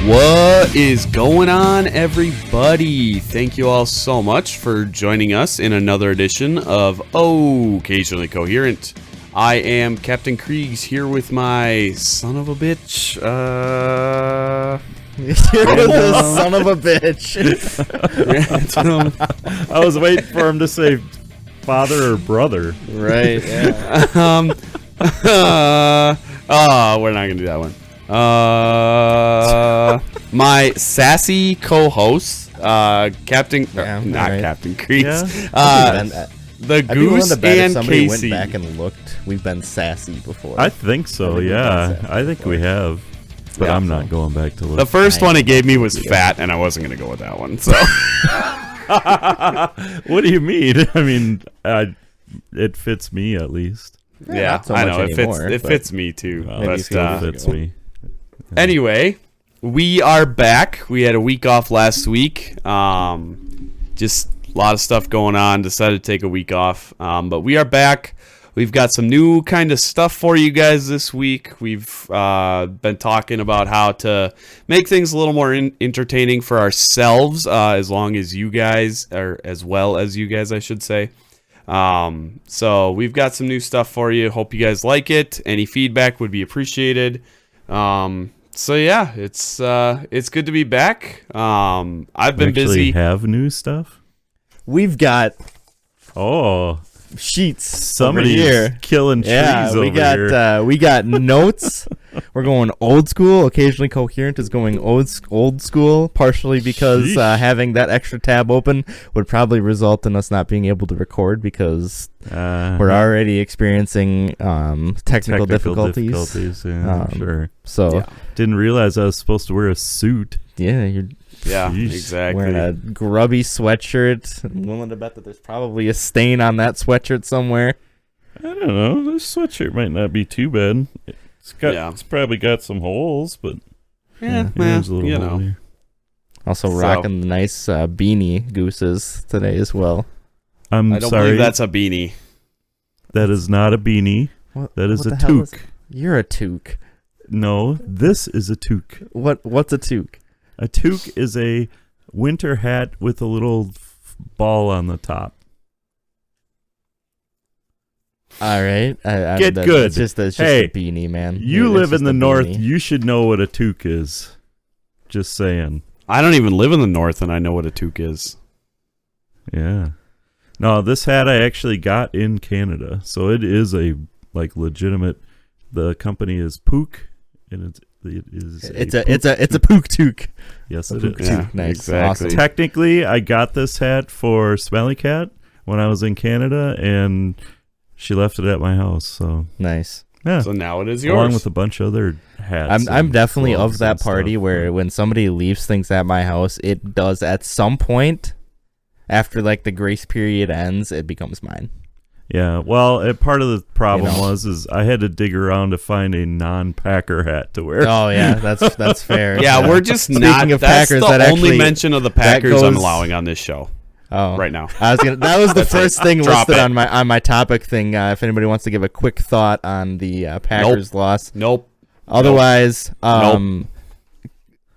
What is going on, everybody? Thank you all so much for joining us in another edition of Occasionally Coherent. I am Captain Kriegs here with my son of a bitch. You're the son of a bitch. I was waiting for him to say father or brother. Right, yeah. We're not gonna do that one. My sassy co-host, Captain, Yeah, not right. Captain Kriegs, Yeah. the I'd be willing Goose to bet if and somebody Casey. went back and looked, we've been sassy before. I think so, I think we've yeah. done that I think before. we have. But Yeah. I'm not going back to look. The first I- one it gave me was fat, and I wasn't gonna go with that one. So What do you mean? I mean, it fits me at least. yeah, not so I much know anymore, it but fits me too. Well, Maybe But a few years fits ago. me. anyway, we are back. We had a week off last week. Just a lot of stuff going on. Decided to take a week off. But we are back. We've got some new kind of stuff for you guys this week. We've been talking about how to make things a little more entertaining for ourselves, as long as you guys, or as well as you guys, I should say. So we've got some new stuff for you. Hope you guys like it. Any feedback would be appreciated. So yeah, it's good to be back. I've been We actually busy. have new stuff? We've got Oh, sheets somebody's over here. killing trees Yeah, over we got here. we got notes. We're going old school. Occasionally Coherent is going old school, partially because Sheesh. having that extra tab open would probably result in us not being able to record because we're already experiencing technical difficulties. Yeah, sure. So Yeah. Didn't realize I was supposed to wear a suit. yeah, you're Yeah, Jeez. exactly. wearing a grubby sweatshirt. I'm willing to bet that there's probably a stain on that sweatshirt somewhere. I don't know. This sweatshirt might not be too bad. Yeah. It's probably got some holes, but Yeah, there's a little you hole know. here. Also So- rocking the nice beanie gooses today as well. I'm I don't sorry. believe that's a beanie. That is not a beanie. What, That is what a the hell is- toque. You're a toque. No, this is a toque. What's a toque? A toque is a winter hat with a little ball on the top. All right, Get good. It's just Hey, a beanie, man. You It's live just in the a north. beanie. You should know what a toque is. Just saying. I don't even live in the north, and I know what a toque is. Yeah. No, this hat I actually got in Canada, so it is a legitimate. The company is Pook, and it is. It's a pook toque. Yes, A it pook is. Yeah, toque. Nice, exactly. awesome. Technically, I got this hat for Smelly Cat when I was in Canada, and she left it at my house. So Nice. yeah, So now it is yours. along with a bunch of other hats. I'm and definitely gloves of that and party stuff. where when somebody leaves things at my house, it does at some point after like the grace period ends, it becomes mine. Yeah, well, part of the problem You know. is I had to dig around to find a non-Packer hat to wear. Oh yeah, that's fair. Yeah, we're just Speaking not. of That's Packers, the that only actually- mention of the Packers I'm goes- allowing on this show Oh. right now. I was gonna. That was the That's first it. thing Drop listed it. on my topic thing. If anybody wants to give a quick thought on the Packers loss, Nope. otherwise,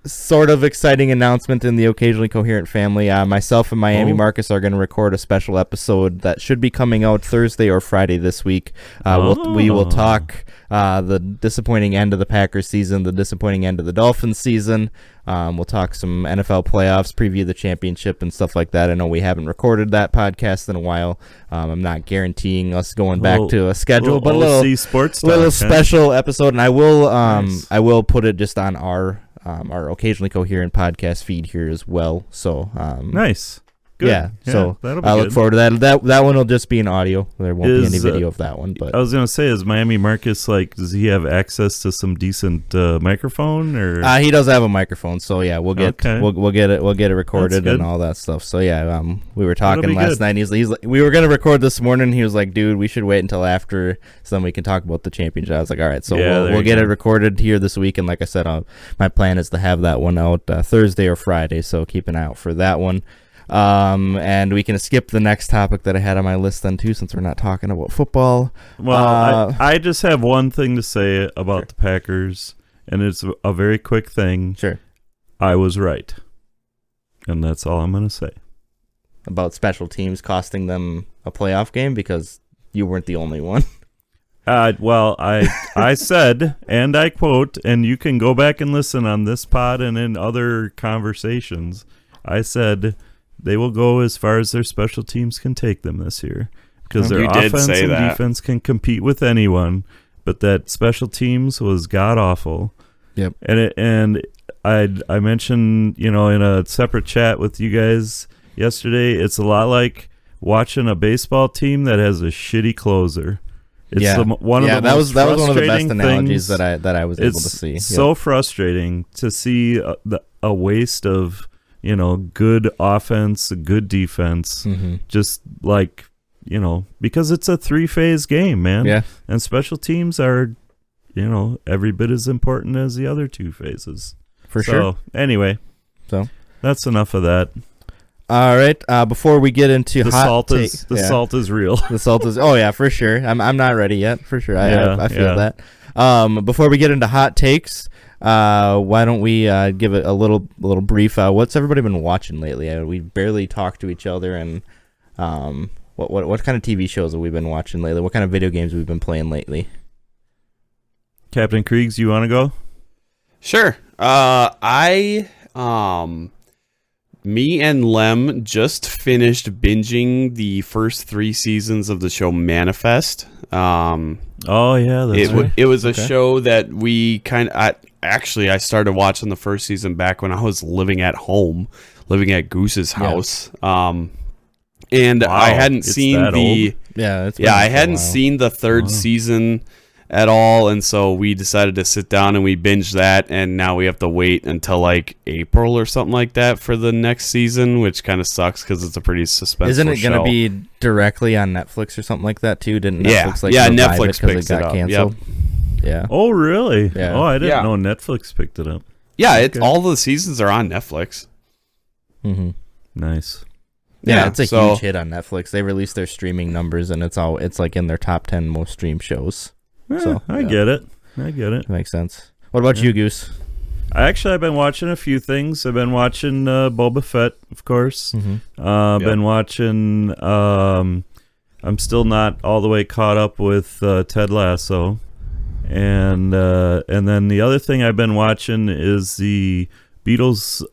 sort of exciting announcement in the Occasionally Coherent family. Myself and Miami Oh. Marcus are going to record a special episode that should be coming out Thursday or Friday this week. We will Oh. talk the disappointing end of the Packers season, the disappointing end of the Dolphins season. We'll talk some NFL playoffs, preview the championship and stuff like that. I know we haven't recorded that podcast in a while. I'm not guaranteeing us going back Well, to a schedule, but a OC little sports little talk, huh? special episode, and I will Nice. I will put it just on our Occasionally Coherent podcast feed here as well. So Nice. Good. yeah, so that'll be I good. look forward to that. That one will just be an audio. There won't be any Is, video of that one, but I was gonna say, is Miami Marcus does he have access to some decent microphone or? he does have a microphone, so yeah, we'll get Okay. we'll get it recorded That's and good. all that stuff. So yeah, we were That'll talking be last good. night. He's like, we were gonna record this morning. He was like, dude, we should wait until after so then we can talk about the championship. I was like, all right, so Yeah, there we'll you get go. it recorded here this week. And like I said, my plan is to have that one out Thursday or Friday. So keep an eye out for that one. And we can skip the next topic that I had on my list then too, since we're not talking about football. Well, I just have one thing to say about the Packers, and it's a very quick thing. Sure. I was right. And that's all I'm going to say. About special teams costing them a playoff game, because you weren't the only one. Well, I said, and I quote, and you can go back and listen on this pod and in other conversations, I said they will go as far as their special teams can take them this year, because their You did offense say and that. defense can compete with anyone, but that special teams was god-awful. Yep. And I mentioned, in a separate chat with you guys yesterday, it's a lot like watching a baseball team that has a shitty closer. It's one of the that most was one of the best frustrating analogies things. that I was able to It's see. so frustrating to see a waste of good offense, good defense, just like because it's a 3-phase game, man. Yeah. And special teams are every bit as important as the other 2 phases. For sure. Anyway, So that's enough of that. all right. Before we get into The hot salt take, is salt is real. the salt is. Oh yeah, for sure. I'm not ready yet. For sure. I feel Yeah. that. Before we get into hot takes, why don't we give it a little brief? What's everybody been watching lately? We barely talk to each other, and what kind of TV shows have we been watching lately? What kind of video games have we been playing lately? Captain Kriegs, you want to go? Sure. Me and Lem just finished binging the first 3 seasons of the show Manifest. Oh yeah, that's right. It was a Okay. show that we I started watching the first season back when I was living at Goose's house. And Wow, I hadn't it's seen that the old? Yeah, I hadn't seen the 3rd season at all, and so we decided to sit down and we binged that, and now we have to wait until like April or something like that for the next season, which kind of sucks because it's a pretty suspenseful Isn't it going show. to be directly on Netflix or something like that too? Didn't Yeah. Netflix Yeah, revive Netflix it 'cause picks it got it up. canceled? Yeah. Oh really? Yeah. Oh, I didn't Yeah. know Netflix picked it up. Yeah, it's Okay. all the seasons are on Netflix. Mm-hmm. Nice. Yeah, it's a so- huge hit on Netflix. They release their streaming numbers, and it's like in their top 10 most streamed shows. So, I yeah. get it. I get it. That makes sense. What about you, Goose? I've been watching a few things. I've been watching Boba Fett, of course. Mm-hmm. Been watching. I'm still not all the way caught up with Ted Lasso, and then the other thing I've been watching is the Beatles.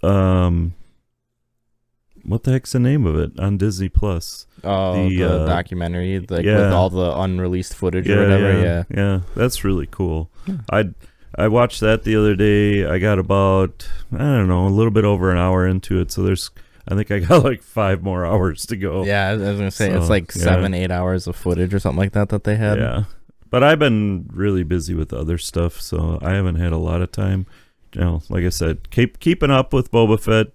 What the heck's the name of it on Disney Plus? Oh, the documentary, with all the unreleased footage or whatever. Yeah. That's really cool. I watched that the other day. I got about a little bit over an hour into it, so I think I got like 5 more hours to go. Yeah, I was gonna say So, it's like yeah. 7-8 hours of footage or something like that they had. Yeah, but I've been really busy with other stuff, so I haven't had a lot of time. Like I said, keeping up with Boba Fett,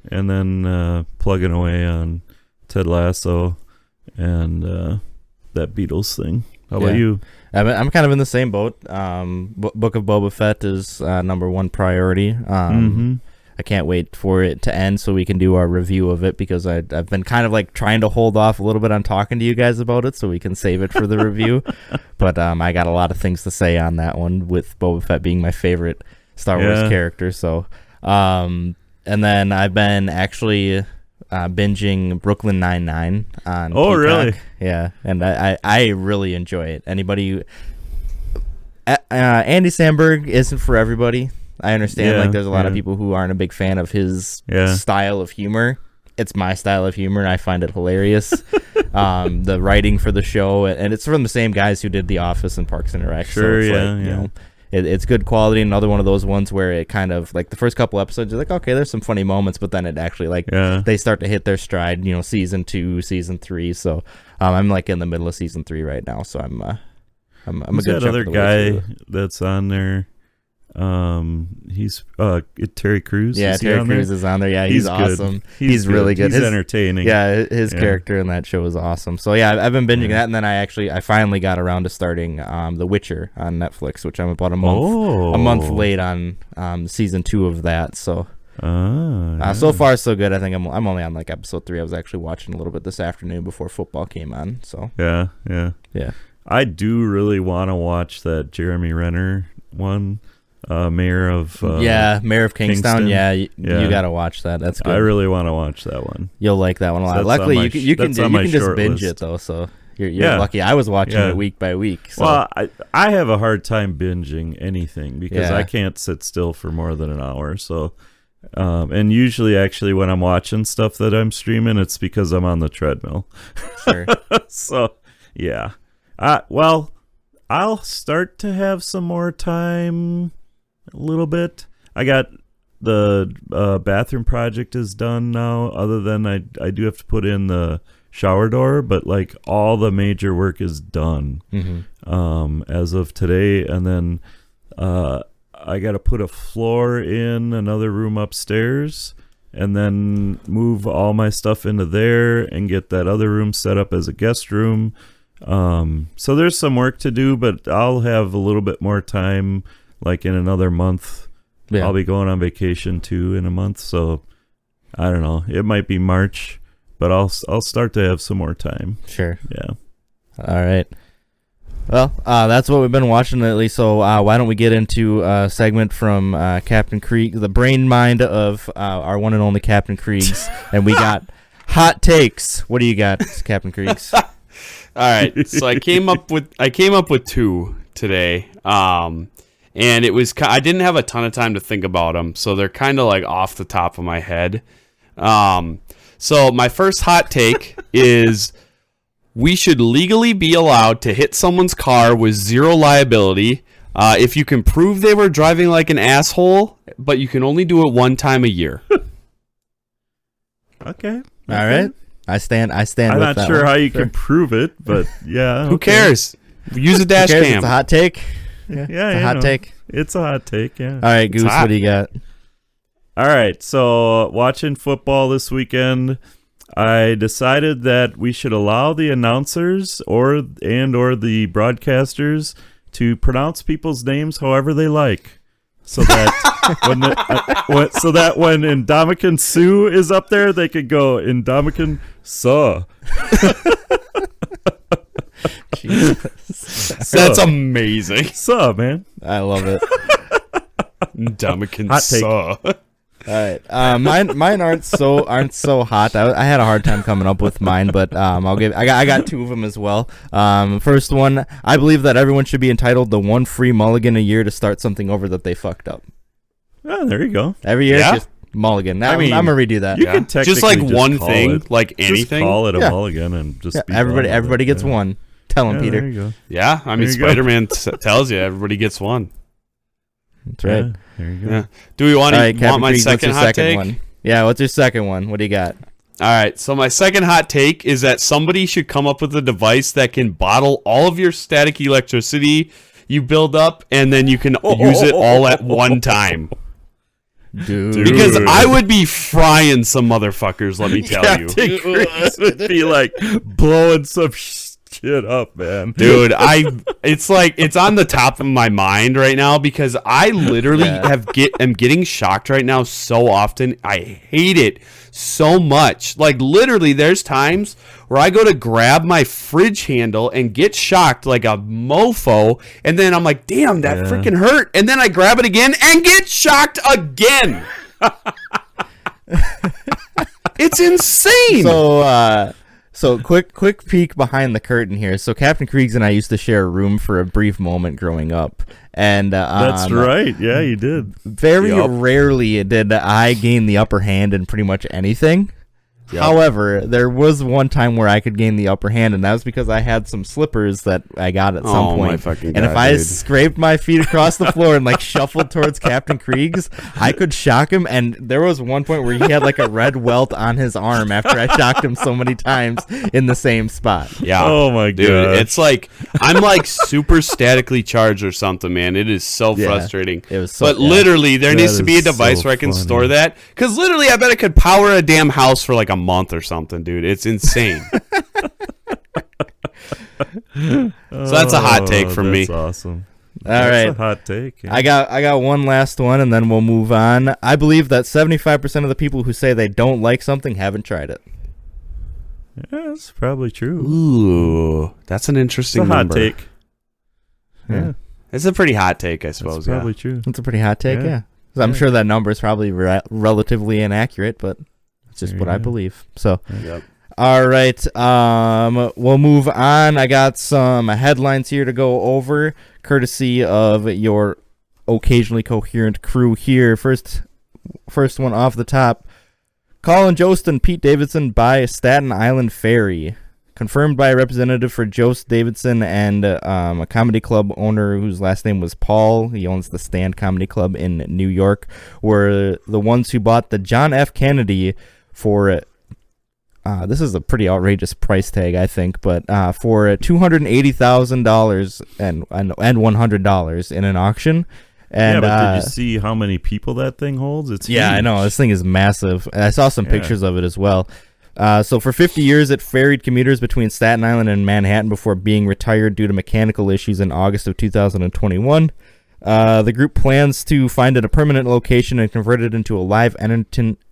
and then plugging away on Ted Lasso and that Beatles thing. How about Yeah. you? I'm kind of in the same boat. Book of Boba Fett is number one priority. I can't wait for it to end so we can do our review of it, because I've been kind of like trying to hold off a little bit on talking to you guys about it so we can save it for the review. But I got a lot of things to say on that one, with Boba Fett being my favorite Star Wars character. So, and then I've been actually binging Brooklyn Nine-Nine on Oh, Peacock. really? Yeah, and I really enjoy it. Anybody... Andy Samberg isn't for everybody. I understand, like, there's a lot of people who aren't a big fan of his style of humor. It's my style of humor, and I find it hilarious. The writing for the show, and it's from the same guys who did The Office and Parks and Rec. Sure, so it's yeah, like, yeah. You know, it's good quality. Another one of those ones where it kind of, like, the first couple episodes, you're like, okay, there's some funny moments, but then it actually, like, they start to hit their stride, season 2, season 3. So I'm, like, in the middle of season 3 right now, so I'm a Who's good that chunk other of the way guy through. that's on there? He's Terry Crews. Yeah, Is he Terry on there? Crews is on there. Yeah, he's good. awesome. He's really good. He's His- entertaining. Yeah, his Yeah. character in that show is awesome. So yeah, I've been binging that, and then I finally got around to starting The Witcher on Netflix, which I'm about a month late on season 2 of that. So so far so good. I think I'm only on like episode 3. I was actually watching a little bit this afternoon before football came on. So yeah. yeah. I do really want to watch that Jeremy Renner one. Mayor of Mayor of Kingstown. Kingston. Yeah, you Yeah. gotta watch that. That's good. I really want to watch that one. You'll like that one a lot. So that's Luckily, on my you can that's on my just short binge list. it though. So you're Yeah. lucky. I was watching Yeah. it week by week. So. Well, I have a hard time binging anything because Yeah. I can't sit still for more than an hour. So, and usually, actually, when I'm watching stuff that I'm streaming, it's because I'm on the treadmill. Sure. So, yeah. Well, I'll start to have some more time a little bit. I got the bathroom project is done now, other than I do have to put in the shower door, but like all the major work is done as of today. And then I got to put a floor in another room upstairs and then move all my stuff into there and get that other room set up as a guest room. So there's some work to do, but I'll have a little bit more time, like in another month. Yeah. I'll be going on vacation too in a month, so I don't know. It might be March, but I'll start to have some more time. Sure. Yeah. All right. Well, that's what we've been watching lately. So why don't we get into a segment from Captain Krieg, the brain mind of our one and only Captain Kriegs, and we got hot takes. What do you got, Captain Kriegs? All right, so I came up with two today, and it was I didn't have a ton of time to think about them, so they're kind of like off the top of my head. So my first hot take is we should legally be allowed to hit someone's car with zero liability if you can prove they were driving like an asshole, but you can only do it one time a year. Okay. All right. I stand. I'm with not that sure one. how you Sure. can prove it, but yeah. Who okay. cares? Use a dash Who cares? cam. It's a hot take. Yeah, It's a hot take. It's a hot take, yeah. All right, Goose. hot. What do you got? All right, so watching football this weekend, I decided that we should allow the announcers or the broadcasters to pronounce people's names however they like, so that when Ndamukong Suh is up there, they could go Ndamukong Suh. That's amazing. Suh, man. I love it. Ndamukong Hot take. Suh. All right, mine aren't so hot. I had a hard time coming up with mine, but I got two of them as well. First one, I believe that everyone should be entitled to one free mulligan a year to start something over that they fucked up. Oh, there you go. Every year, Yeah? just mulligan. I mean, I'm gonna redo that. You can technically Just like one call thing, it- like Just anything. call it a Yeah. mulligan and just Yeah, be done with everybody it. gets Yeah. one. Tell him, Yeah, Peter. There you go. Yeah, I mean, There you go. Spider-Man tells you everybody gets one. That's right. Yeah, there you go. Yeah. Do we want All to right, Captain want my Krieg, what's second your hot second take? one? Yeah, what's your second one? What do you got? All right, so my second hot take is that somebody should come up with a device that can bottle all of your static electricity you build up, and then you can use it all at one time. Dude. Because I would be frying some motherfuckers, let me tell you. Captain Chris would be like blowing some shit up, man. Dude, it's like it's on the top of my mind right now because I literally am getting shocked right now so often. I hate it so much. Like literally there's times where I go to grab my fridge handle and get shocked like a mofo, and then I'm like, damn, that freaking hurt. And then I grab it again and get shocked again. It's insane. So quick peek behind the curtain here. So Captain Kriegs and I used to share a room for a brief moment growing up, and That's right. Yeah, you did. very Yup. rarely did I gain the upper hand in pretty much anything. Yep. However, there was one time where I could gain the upper hand, and that was because I had some slippers that I got at some Oh, my point. fucking and if God, I dude. scraped my feet across the floor and like shuffled towards Captain Kriegs, I could shock him. And there was one point where he had like a red welt on his arm after I shocked him so many times in the same spot. Yeah. Oh my Dude, gosh. it's like I'm like super statically charged or something, man. It is so Yeah. frustrating. It was so- but yeah. literally, there That needs to be a is device so where I can funny. store that. Because literally, I bet it could power a damn house for like a month or something, dude. It's insane. So that's a hot take from me. That's awesome. All That's right. a hot take. Yeah. I got one last one, and then we'll move on. I believe that 75% of the people who say they don't like something haven't tried it. Yeah, that's probably true. Ooh, that's an It's interesting a hot number. take. Yeah. It's a pretty hot take, I That's suppose. probably true. It's a pretty hot take, Yeah. yeah. 'Cause I'm sure that number is probably relatively inaccurate, but it's just There what you I go. believe. So, Yep. all right, we'll move on. I got some headlines here to go over, courtesy of your occasionally coherent crew here. First one off the top. Colin Jost and Pete Davidson buy Staten Island Ferry. Confirmed by a representative for Jost Davidson and a comedy club owner whose last name was Paul. He owns the Stand Comedy Club in New York. Were the ones who bought the John F. Kennedy for this is a pretty outrageous price tag, I think, but for $280,000 and $100 in an auction. And, yeah, but did you see how many people that thing holds? It's yeah, I huge. know. This thing is massive. And I saw some Yeah. pictures of it as well. So for 50 years, it ferried commuters between Staten Island and Manhattan before being retired due to mechanical issues in August of 2021. The group plans to find it a permanent location and convert it into a live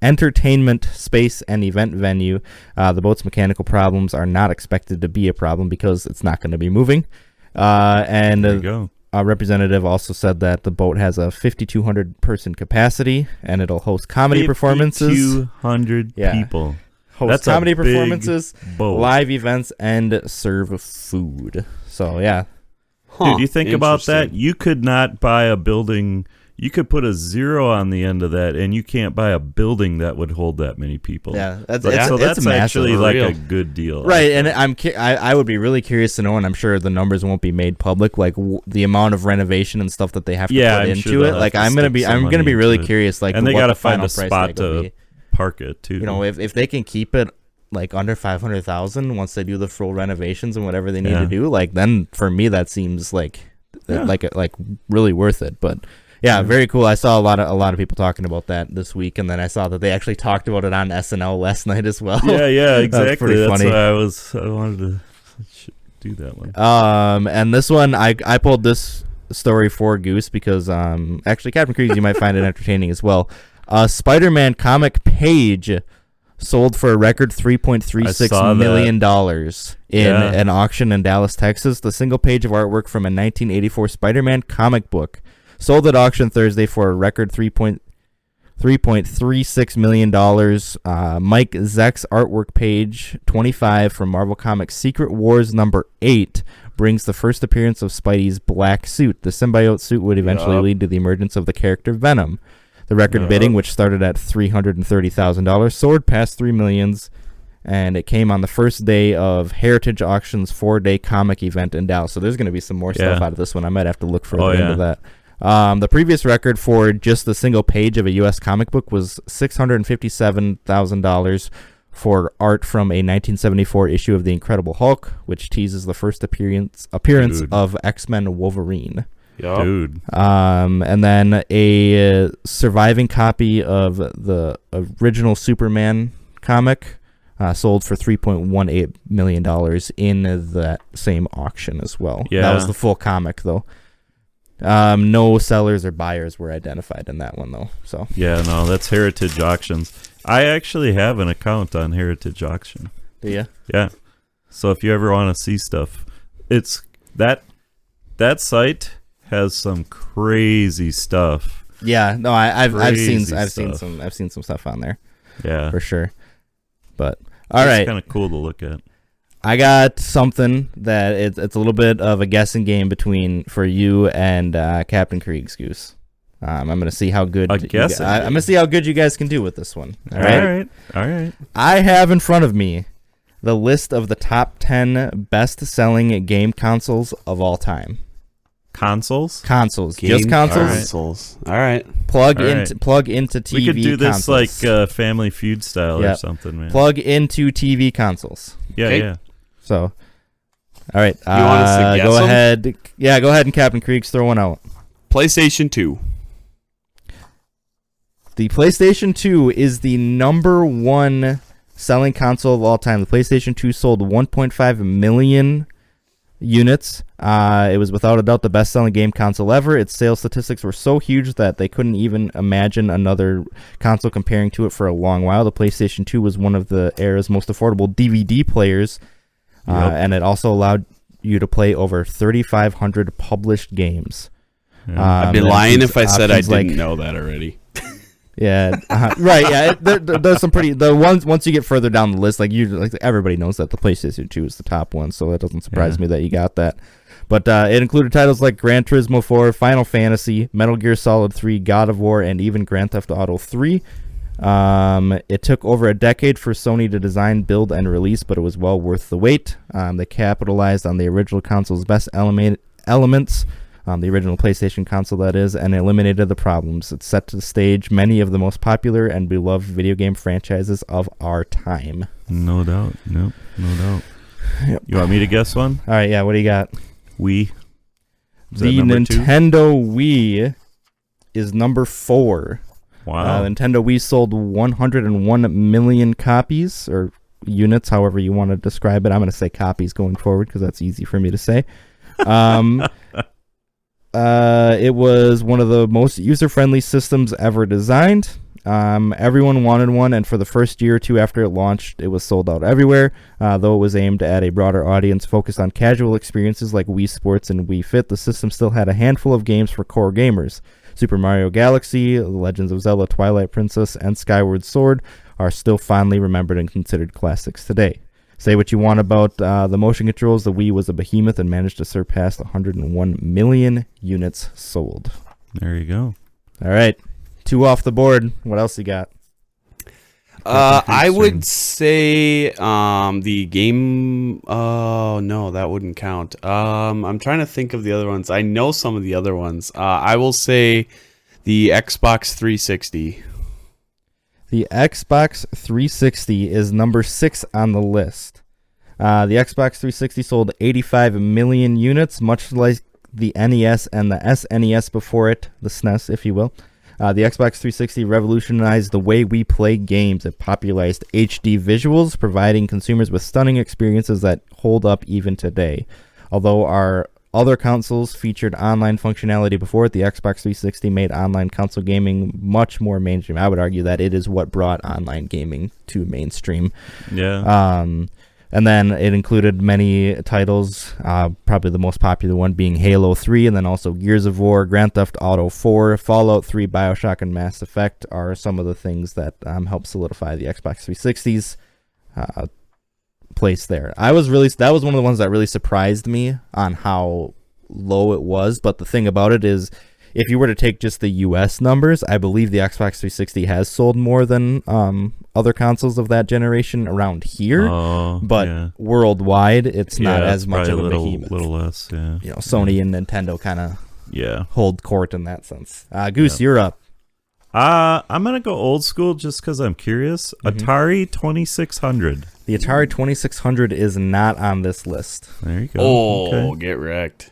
entertainment space and event venue. The boat's mechanical problems are not expected to be a problem because it's not going to be moving. And There you go. a representative also said that the boat has a 5,200 person capacity and it'll host comedy performances. 200 Yeah. people. Host That's a comedy big performances, boat. live events, and serve food. So, yeah. Dude, you think about that? Interesting. You could not buy a building. You could put a 0 on the end of that, and you can't buy a building that would hold that many people. Yeah, that's so it's that's massive. actually like Real. a good deal. Right, and I would be really curious to know, and I'm sure the numbers won't be made public, like the amount of renovation and stuff that they have to Yeah, put I'm sure into they'll it. have Like to I'm gonna stick be some I'm gonna be money really into it. curious, like And they what got to the find final a price spot tag will to be. park it too. You know, if they can keep it like under 500,000 once they do the full renovations and whatever they need Yeah. to do, like then for me that seems like Yeah. like really worth it. But yeah, very cool. I saw a lot of people talking about that this week, and then I saw that they actually talked about it on SNL last night as well. yeah, exactly. pretty That's funny. why I wanted to do that one. And this one I pulled this story for Goose because actually Captain Kriegs, you might find it entertaining as well. Spider-Man comic page sold for a record I saw $3.36 that. million dollars in Yeah. an auction in Dallas, Texas. The single page of artwork from a 1984 Spider-Man comic book sold at auction Thursday for a record $3.36 million. Mike Zeck's artwork page 25 from Marvel Comics Secret Wars number 8 brings the first appearance of Spidey's black suit. The symbiote suit would eventually Yup. lead to the emergence of the character Venom. The record Yup. bidding, which started at $330,000, soared past $3 million, and it came on the first day of Heritage Auction's 4-day comic event in Dallas. So there's going to be some more stuff Yeah. out of this one. I might have to look further Oh, into yeah. that. The previous record for just the single page of a U.S. comic book was $657,000 for art from a 1974 issue of The Incredible Hulk, which teases the first appearance Dude. of X-Men Wolverine. Yup. Dude. And then a surviving copy of the original Superman comic sold for $3.18 million in that same auction as well. That Yeah. was the full comic, though. No sellers or buyers were identified in that one, though. So Yeah, no, that's Heritage Auctions. I actually have an account on Heritage Auction. do you? Yeah. So if you ever want to see stuff, it's that site has some crazy stuff. Yeah. No, I've seen Crazy stuff. some stuff on there Yeah. for sure. But all right. It's kind of cool to look at. I got something that it's a little bit of a guessing game for you and Captain Kriegs Goose. I'm gonna see how good A guessing I'm game. gonna see how good you guys can do with this one. All All right. right. I have in front of me the list of the top 10 best-selling game consoles of all time. Consoles? Consoles, Game just consoles. consoles. All right. Plug All into TV. We could do this consoles. like Family Feud style or Yep. something, man. Plug into TV consoles. Yeah, Okay. yeah. So, all right. You want us to guess go 'em? ahead. Yeah, go ahead and Captain Kriegs throw one out. PlayStation 2. The PlayStation 2 is the number one selling console of all time. The PlayStation 2 sold 1.5 million units. It was without a doubt the best-selling game console ever. Its sales statistics were so huge that they couldn't even imagine another console comparing to it for a long while. The PlayStation 2 was one of the era's most affordable DVD players, Yep. and it also allowed you to play over 3,500 published games. I'd be That lying includes if I said I options didn't like- know that already. Yeah, right. Yeah, there's some pretty the ones once you get further down the list, like everybody knows that the PlayStation 2 is the top one, so it doesn't surprise me that you got that. But it included titles like Gran Turismo 4, Final Fantasy, Metal Gear Solid 3, God of War, and even Grand Theft Auto 3. It took over a decade for Sony to design, build, and release, but it was well worth the wait. They capitalized on the original console's best elements. The original PlayStation console, that is, and eliminated the problems. It set to the stage many of the most popular and beloved video game franchises of our time. No doubt. Nope, no doubt. Yep. You want me to guess one? All right, yeah, what do you got? Wii. Is that The number 2? Nintendo Wii is number 4. Wow. Nintendo Wii sold 101 million copies, or units, however you want to describe it. I'm going to say copies going forward because that's easy for me to say. It was one of the most user-friendly systems ever designed. Everyone wanted one, and for the first year or two after it launched, it was sold out everywhere. Though it was aimed at a broader audience focused on casual experiences like Wii Sports and Wii Fit, the system still had a handful of games for core gamers. Super Mario Galaxy, The Legends of Zelda Twilight Princess, and Skyward Sword are still fondly remembered and considered classics today. Say what you want about the motion controls, the Wii was a behemoth and managed to surpass 101 million units sold. There you go. All right, 2 off the board. What else you got? I would say the game. Oh no, that wouldn't count. I'm trying to think of the other ones. I know some of the other ones. I will say the Xbox 360. The Xbox 360 is number 6 on the list. The Xbox 360 sold 85 million units, much like the NES and the SNES before it, the SNES, if you will. The Xbox 360 revolutionized the way we play games. It popularized HD visuals, providing consumers with stunning experiences that hold up even today. Although our other consoles featured online functionality before it, the Xbox 360 made online console gaming much more mainstream. I would argue that it is what brought online gaming to mainstream. Yeah. And then it included many titles, probably the most popular one being Halo 3, and then also Gears of War, Grand Theft Auto 4, Fallout 3, BioShock, and Mass Effect are some of the things that help solidify the Xbox 360's place there. That was one of the ones that really surprised me on how low it was, but the thing about it is, if you were to take just the US numbers, I believe the Xbox 360 has sold more than other consoles of that generation around here, but worldwide it's not as much of a behemoth. Little less, yeah. You know, Sony and Nintendo kind of Yeah. hold court in that sense. Goose, you're up. I'm gonna go old school just because I'm curious. Atari 2600. The Atari 2600 is not on this list. There you go. Oh, Okay. get wrecked.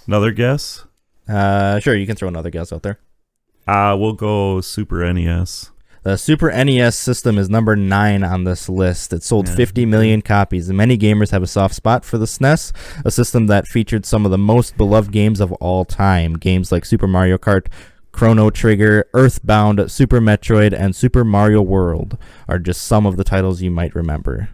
Another guess? Sure, you can throw another guess out there. We'll go Super NES. The Super NES system is number 9 on this list. It sold 50 million copies, and many gamers have a soft spot for the SNES, a system that featured some of the most beloved games of all time. Games like Super Mario Kart, Chrono Trigger, Earthbound, Super Metroid, and Super Mario World are just some of the titles you might remember.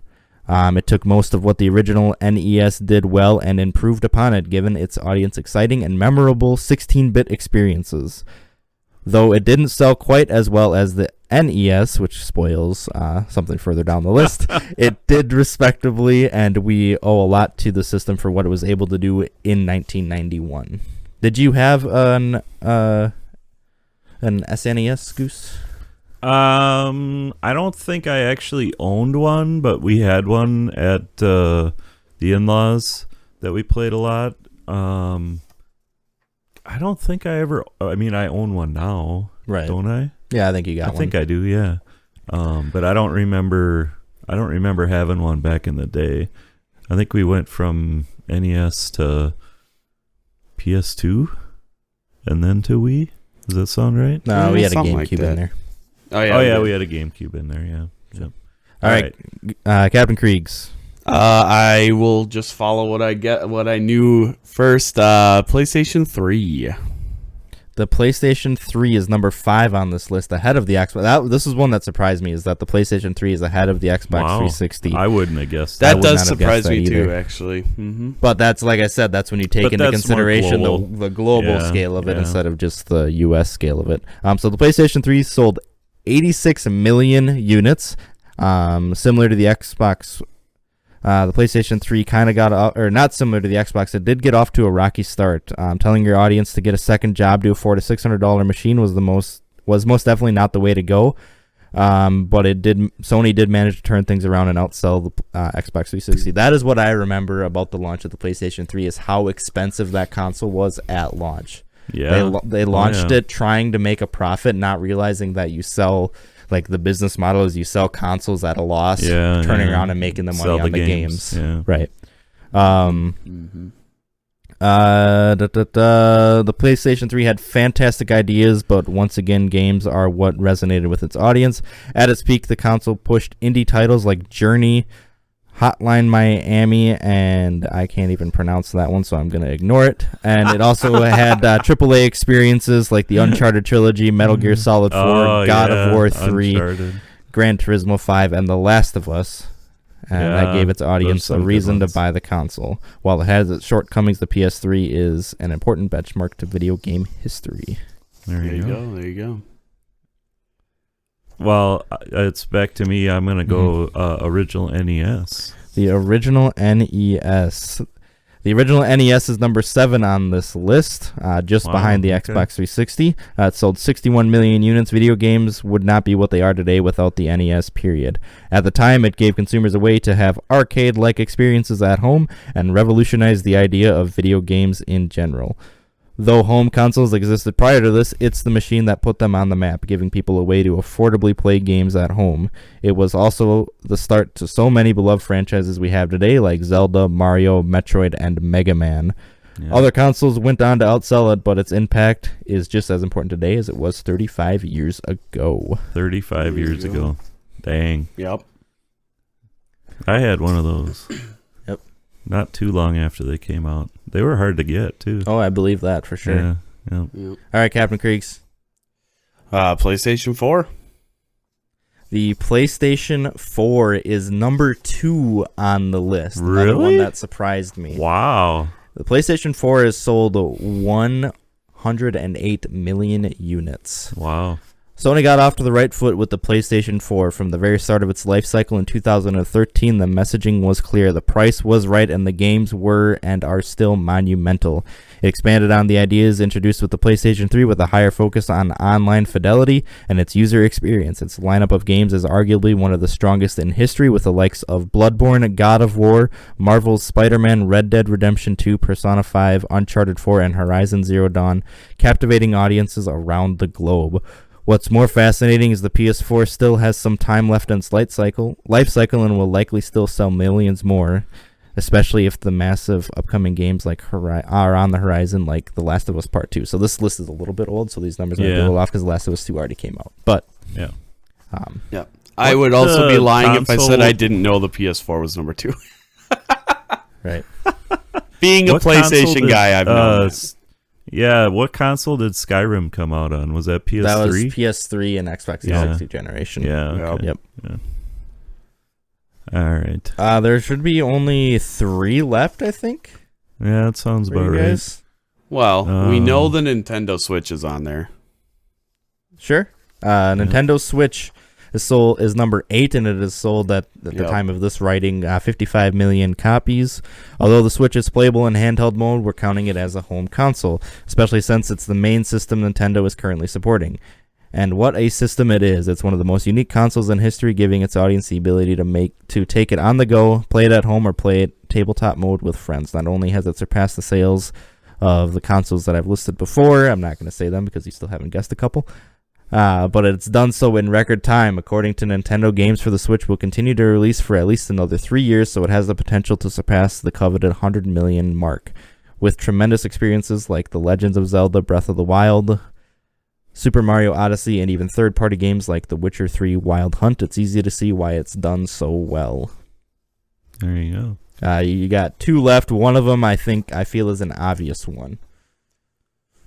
It took most of what the original NES did well and improved upon it, given its audience exciting and memorable 16-bit experiences. Though it didn't sell quite as well as the NES, which spoils something further down the list, it did respectably, and we owe a lot to the system for what it was able to do in 1991. Did you have an SNES, Goose? I don't think I actually owned one, but we had one at the in-laws that we played a lot. I don't think I own one now, Right. don't I? Yeah, I think you got one. I think I do, yeah. But I don't remember having one back in the day. I think we went from NES to PS2 and then to Wii. Does that sound right? No, we had a Something GameCube like in that. there. Oh yeah. Yeah, we had a GameCube in there, yeah. Yep. All right. Captain Kriegs. I will just follow what I knew first. PlayStation 3. The PlayStation 3 is number 5 on this list, ahead of the Xbox. This is one that surprised me, is that the PlayStation 3 is ahead of the Xbox 360. I wouldn't have guessed That would does not have surprise guessed me that too, either. actually. Mm-hmm. But that's, like I said, that's when you take But into that's more consideration global. the global Yeah, scale of it yeah. instead of just the U.S. scale of it. So the PlayStation 3 sold 86 million units, similar to the Xbox. The PlayStation 3 kind of got, or not similar to the Xbox, it did get off to a rocky start. Telling your audience to get a second job to afford a $600 machine was most definitely not the way to go. But Sony did manage to turn things around and outsell the Xbox 360. That is what I remember about the launch of the PlayStation 3, is how expensive that console was at launch. Yeah. They launched it trying to make a profit, not realizing that you sell, like, the business model is you sell consoles at a loss, turning around and making the money Sell on the games. Yeah. Right. Mm-hmm. The PlayStation 3 had fantastic ideas, but once again, games are what resonated with its audience. At its peak, the console pushed indie titles like Journey, Hotline Miami, and I can't even pronounce that one, so I'm going to ignore it. And it also had AAA experiences like the Uncharted trilogy, Metal Gear Solid 4, God of War 3, Uncharted. Gran Turismo 5, and The Last of Us. And that gave its audience a reason to buy the console. While it has its shortcomings, the PS3 is an important benchmark to video game history. There you go. There you go. Well, it's back to me. I'm going to go original NES. The original NES. The original NES is number 7 on this list, just behind the Xbox 360. It sold 61 million units. Video games would not be what they are today without the NES, period. At the time, it gave consumers a way to have arcade-like experiences at home and revolutionized the idea of video games in general. Though home consoles existed prior to this, it's the machine that put them on the map, giving people a way to affordably play games at home. It was also the start to so many beloved franchises we have today, like Zelda, Mario, Metroid, and Mega Man. Yeah. Other consoles went on to outsell it, but its impact is just as important today as it was 35 years ago. 35 years ago. Dang. Yep. I had one of those. Yep. Not too long after they came out. They were hard to get, too. Oh, I believe that for sure. Yeah. All right, Captain Creeks. PlayStation 4. The PlayStation 4 is number 2 on the list. Really? Another one that surprised me. Wow. The PlayStation 4 has sold 108 million units. Wow. Sony got off to the right foot with the PlayStation 4. From the very start of its life cycle in 2013, the messaging was clear, the price was right, and the games were and are still monumental. It expanded on the ideas introduced with the PlayStation 3 with a higher focus on online fidelity and its user experience. Its lineup of games is arguably one of the strongest in history, with the likes of Bloodborne, God of War, Marvel's Spider-Man, Red Dead Redemption 2, Persona 5, Uncharted 4, and Horizon Zero Dawn, captivating audiences around the globe. What's more fascinating is the PS4 still has some time left in its life cycle and will likely still sell millions more, especially if the massive upcoming games like are on the horizon, like The Last of Us Part 2. So this list is a little bit old, so these numbers might be a little off because The Last of Us 2 already came out. But yeah. I would also be lying if I said console- I didn't know the PS4 was number 2. right. Being a What console PlayStation did, guy, I've known that. Yeah, what console did Skyrim come out on? Was that PS3? That was PS3 and Xbox 360 generation. Yeah. Okay. Yep. Yeah. All right. There should be only 3 left, I think. Yeah, that sounds for about you right. guys. Well, we know the Nintendo Switch is on there. Sure. Nintendo Switch is number 8, and it is sold at the time of this writing 55 million copies. Although the Switch is playable in handheld mode, we're counting it as a home console, especially since it's the main system Nintendo is currently supporting. And what a system it is. It's one of the most unique consoles in history, giving its audience the ability to take it on the go, play it at home, or play it tabletop mode with friends. Not only has it surpassed the sales of the consoles that I've listed before, I'm not going to say them because you still haven't guessed a couple, but it's done so in record time. According to Nintendo, games for the Switch will continue to release for at least another 3 years, so it has the potential to surpass the coveted 100 million mark. With tremendous experiences like The Legends of Zelda, Breath of the Wild, Super Mario Odyssey, and even third-party games like The Witcher 3 Wild Hunt, it's easy to see why it's done so well. There you go. You got 2 left. One of them I feel is an obvious one.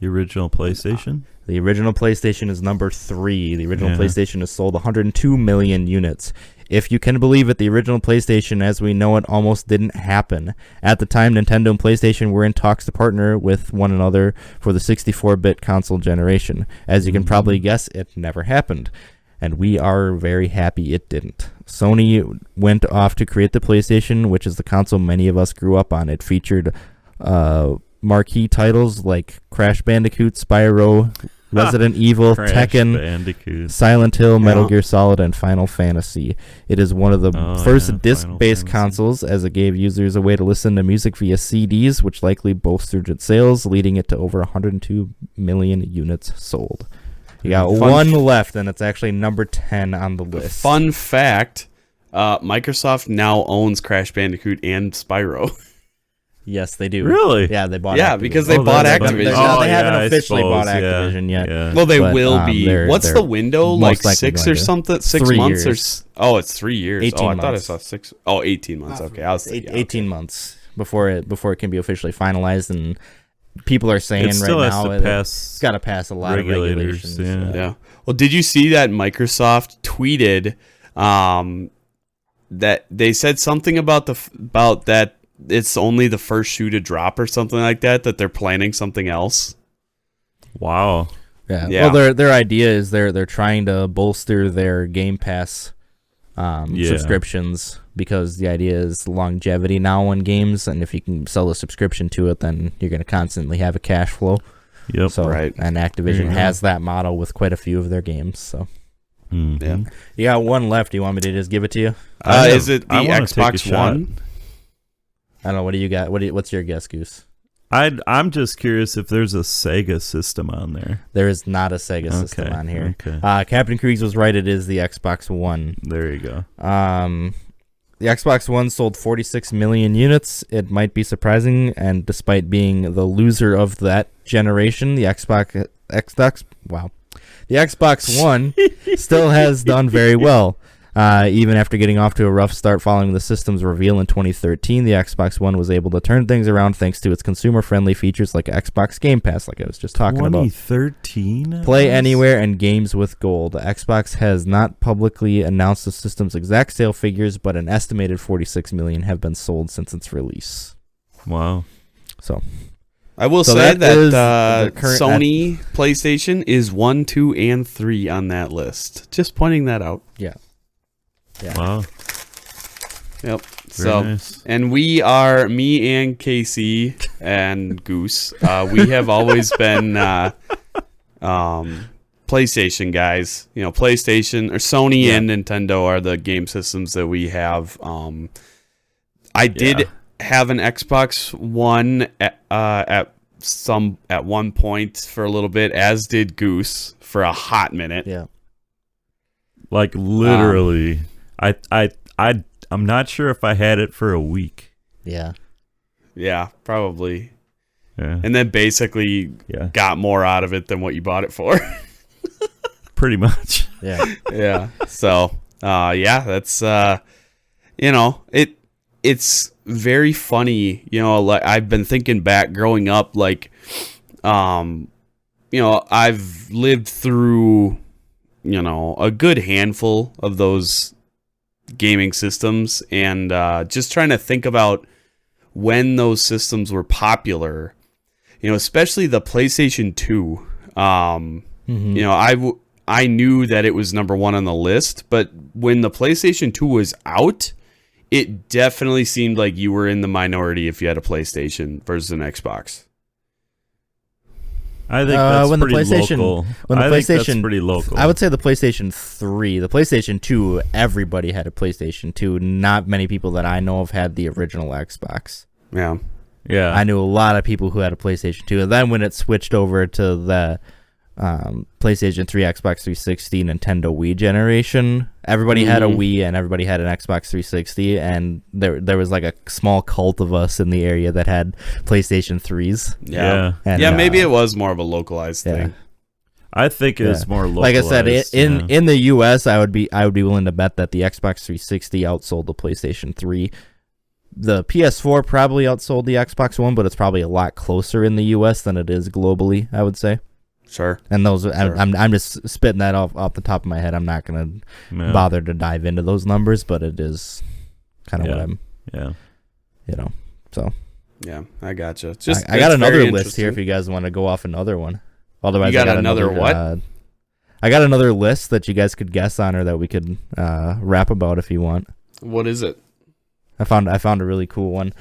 The original PlayStation? The original PlayStation is number 3. The original Yeah. PlayStation has sold 102 million units. If you can believe it, the original PlayStation, as we know it, almost didn't happen. At the time, Nintendo and PlayStation were in talks to partner with one another for the 64-bit console generation. As you can probably guess, it never happened. And we are very happy it didn't. Sony went off to create the PlayStation, which is the console many of us grew up on. It featured marquee titles like Crash Bandicoot, Spyro, Resident Evil, Crash Tekken, Bandicoot. Silent Hill, Metal Yeah. Gear Solid, and Final Fantasy. It is one of the first Final disc-based Fantasy. consoles, as it gave users a way to listen to music via CDs, which likely bolstered its sales, leading it to over 102 million units sold. You got Fun one left, and it's actually number 10 on the list. Fun fact: Microsoft now owns Crash Bandicoot and Spyro. Yes, they do. Really? Yeah, they bought. Yeah, Activision. because they bought that's Activision. They haven't I officially bought suppose, yeah, Activision yet. Yeah. Well, they But, will be. What's they're the window? most Like likely 6 going or to. something? 6 3 months years. or? Oh, it's 3 years. 18 I thought I months. saw 6. Oh, 18 months. Okay, I was Eight- thinking, 18 months before it can be officially finalized, and people are saying It still right has now to pass it's got to pass a lot regulators, of regulations. yeah. Yeah. Well, did you see that Microsoft tweeted that they said something about about that it's only the first shoe to drop or something like that, that they're planning something else? Wow. Yeah. Yeah. Well, their idea is they're trying to bolster their Game Pass Yeah. subscriptions, because the idea is longevity now in games, and if you can sell a subscription to it, then you're going to constantly have a cash flow. Yep. So, Right. and Activision Yeah. has that model with quite a few of their games. So, Mhm. Yeah. you got one left. You want me to just give it to you? Is it the I wanna take a Xbox shot. One? I don't know. What do you got? What's your guess, Goose? I'm just curious if there's a Sega system on there. There is not a Sega system on here. Okay. Captain Kriegs was right. It is the Xbox One. There you go. The Xbox One sold 46 million units. It might be surprising, and despite being the loser of that generation, the Xbox One still has done very well. Even after getting off to a rough start following the system's reveal in 2013, the Xbox One was able to turn things around thanks to its consumer-friendly features like Xbox Game Pass, like I was just talking about. 2013? Play anywhere and games with gold. Xbox has not publicly announced the system's exact sale figures, but an estimated 46 million have been sold since its release. Wow. So, I will So say that is that the current- Sony PlayStation is 1, 2, and 3 on that list. Just pointing that out. yeah. Wow. Yep. Very So, nice. and me and Casey and Goose, we have always been PlayStation guys. You know, PlayStation or Sony and Nintendo are the game systems that we have. I did have an Xbox One at one point for a little bit, as did Goose for a hot minute. Yeah. Like literally, I'm not sure if I had it for a week. Yeah. Yeah, probably. Yeah. And then basically Yeah. got more out of it than what you bought it for. Pretty much. Yeah. Yeah. So, yeah, that's it's very funny, like I've been thinking back growing up, like I've lived through a good handful of those gaming systems, and just trying to think about when those systems were popular, especially the PlayStation 2. I knew that it was number one on the list, but when the PlayStation 2 was out, it definitely seemed like you were in the minority if you had a PlayStation versus an Xbox. I think that's when the pretty PlayStation- local. when the I think that's PlayStation- pretty local. I would say the PlayStation 3. The PlayStation 2, everybody had a PlayStation 2. Not many people that I know of had the original Xbox. Yeah. Yeah. I knew a lot of people who had a PlayStation 2. And then when it switched over to the PlayStation 3, Xbox 360, Nintendo Wii generation, everybody had a Wii and everybody had an Xbox 360, and there was like a small cult of us in the area that had PlayStation 3s. Yeah. And, Yeah, maybe it was more of a localized yeah. thing. I think it's more localized. Like I said, yeah. in the US, I would be willing to bet that the Xbox 360 outsold the PlayStation 3 the PS4 probably outsold the Xbox One, but it's probably a lot closer in the US than it is globally, I would say. Sure. And those, Sure. I'm just spitting that off the top of my head. I'm not gonna bother to dive into those numbers, but it is kind of what I'm, So Yeah, I gotcha. I got another list here if you guys want to go off another one. Otherwise, You got I got another what? I got another list that you guys could guess on, or that we could rap about if you want. What is it? I found a really cool one.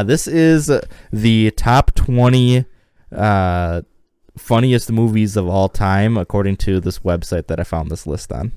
This is the top 20 funniest movies of all time, according to this website that I found this list on.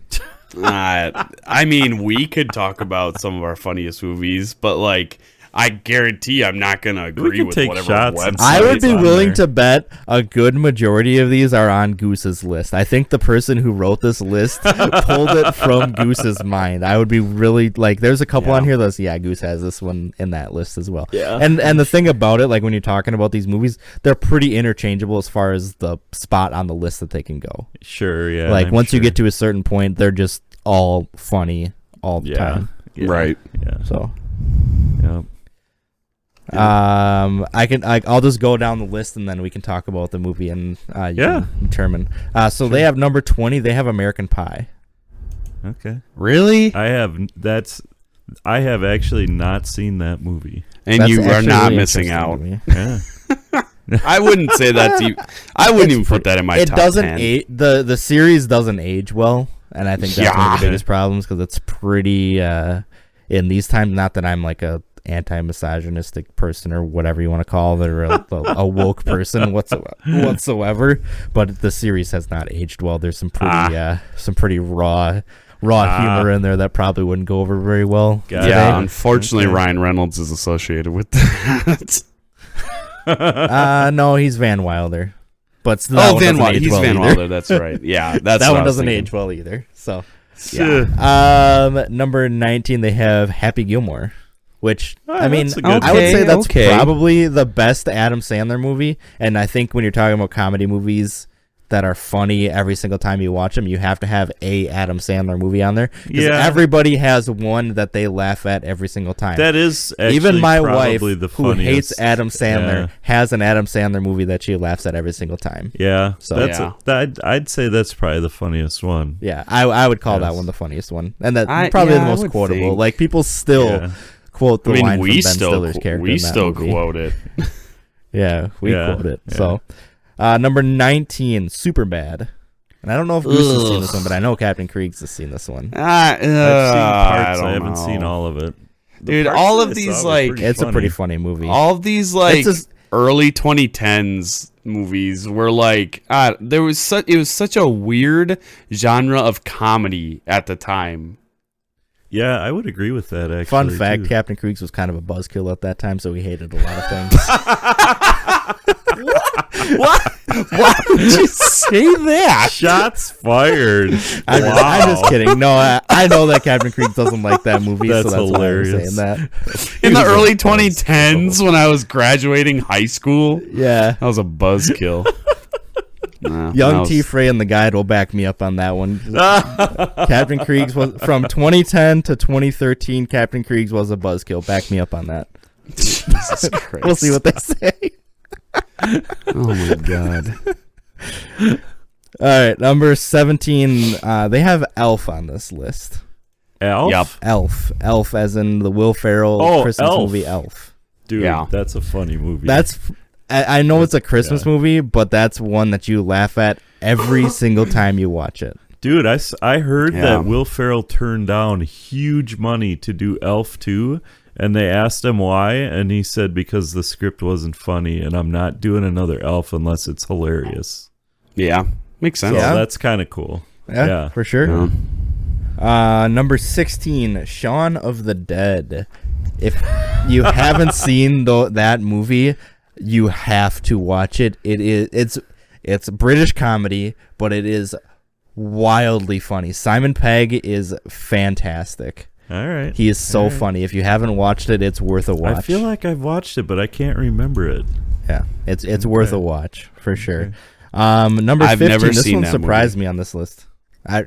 I mean, we could talk about some of our funniest movies, but like, I guarantee I'm not gonna agree with whatever website. I would be willing to bet a good majority of these are on Goose's list. I think the person who wrote this list pulled it from Goose's mind. I would be really like, there's a couple on here that's Goose has this one in that list as well. Yeah. And the thing about it, like when you're talking about these movies, they're pretty interchangeable as far as the spot on the list that they can go. Sure, yeah. Like once you get to a certain point, they're just all funny all the time. Yeah. Right. Yeah. So. Yeah. I'll just go down the list and then we can talk about the movie and you can determine. So they have number 20. They have American Pie. Okay. Really? I have actually not seen that movie. And That's you are actually not really missing interesting out. Yeah. I wouldn't say that to you. I wouldn't even put that in my It top doesn't 10. the series doesn't age well, and I think that's one of the Yeah. biggest problems because it's pretty in these times. Not that I'm like a anti-misogynistic person or whatever you want to call it, or a woke person whatsoever, but the series has not aged well. There's some pretty raw humor in there that probably wouldn't go over very well. Got it. Yeah, unfortunately, Ryan Reynolds is associated with that. No, he's Van Wilder. But Van Wilder. He's Van Wilder. That's right. Yeah, that's that what one I was doesn't thinking. age well either. So Yeah. number 19, they have Happy Gilmore, which I mean, that's a good I would say that's okay. probably the best Adam Sandler movie. And I think when you're talking about comedy movies that are funny every single time you watch them, you have to have a Adam Sandler movie on there. Because everybody has one that they laugh at every single time. That is actually even my wife, probably the who funniest. hates Adam Sandler, has an Adam Sandler movie that she laughs at every single time. Yeah, So I'd say that's probably the funniest one. Yeah, I would call that one the funniest one, and that's probably the most quotable. think. Like people still quote the line from Ben Stiller's character. We in that still movie. quote it. Yeah, we Yeah, quote it. yeah. So, number 19, Superbad. And I don't know if Goose has seen this one, but I know Captain Kriegs has seen this one. I've seen parts. I don't haven't know. seen all of it. The Dude, parts all that of I these, saw was like- pretty It's a funny. pretty funny movie. All of these like It's just- early 2010s movies were like it was such a weird genre of comedy at the time. Yeah, I would agree with that. Actually, Fun fact: too. Captain Kriegs was kind of a buzzkill at that time, so he hated a lot of things. What? Why would you say that? Shots fired. I'm just kidding. No, I know that Captain Kriegs doesn't like that movie, That's so that's hilarious. why I'm saying that. In the was a early buzzkill. 2010s when I was graduating high school, Yeah. I was a buzzkill. Nah, Young that was- T. Frey and the guide will back me up on that one. Captain Kriegs was from 2010 to 2013. Captain Kriegs was a buzzkill. Back me up on that. Jesus Christ. We'll see what they say. Oh my god. All right, number 17. They have Elf on this list. Elf? Yep. Elf, as in the Will Ferrell Christmas Elf. movie Elf. Dude, Yeah. that's a funny movie. I know it's a Christmas movie, but that's one that you laugh at every single time you watch it. Dude, I heard Yeah. that Will Ferrell turned down huge money to do Elf 2, and they asked him why, and he said because the script wasn't funny, and I'm not doing another Elf unless it's hilarious. Yeah. Makes sense. So Yeah. that's kind of cool. Yeah, for sure. Yeah. Number 16, Shaun of the Dead. If you haven't seen that movie, you have to watch it. It's British comedy, but it is wildly funny. Simon Pegg is fantastic. All right. He is so funny. If you haven't watched it, it's worth a watch. I feel like I've watched it, but I can't remember it. Yeah, it's worth a watch for sure. Number I've 15. never This seen one that surprised me on this list.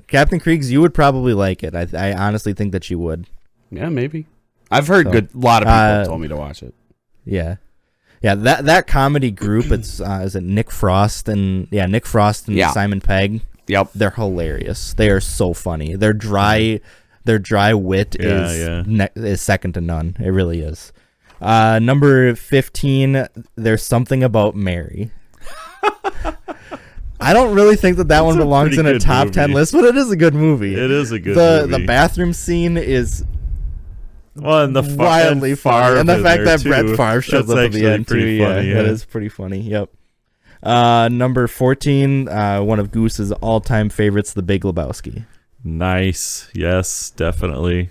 Captain Kriegs, you would probably like it. I honestly think that you would. Yeah, maybe. I've heard So, a lot of people told me to watch it. Yeah. Yeah, that comedy group, it's is it Nick Frost and Yeah. Simon Pegg. Yep. They're hilarious. They are so funny. Their dry wit is second to none. It really is. Number 15, There's Something About Mary. I don't really think that one belongs in a top 10 list, but it is a good movie. It is a good movie. The bathroom scene is and the wildly funny, and the fact that Brett Favre shows up at the end too. Funny, that is pretty funny. Yep. Number 14, one of Goose's all-time favorites, The Big Lebowski. Nice. Yes, definitely.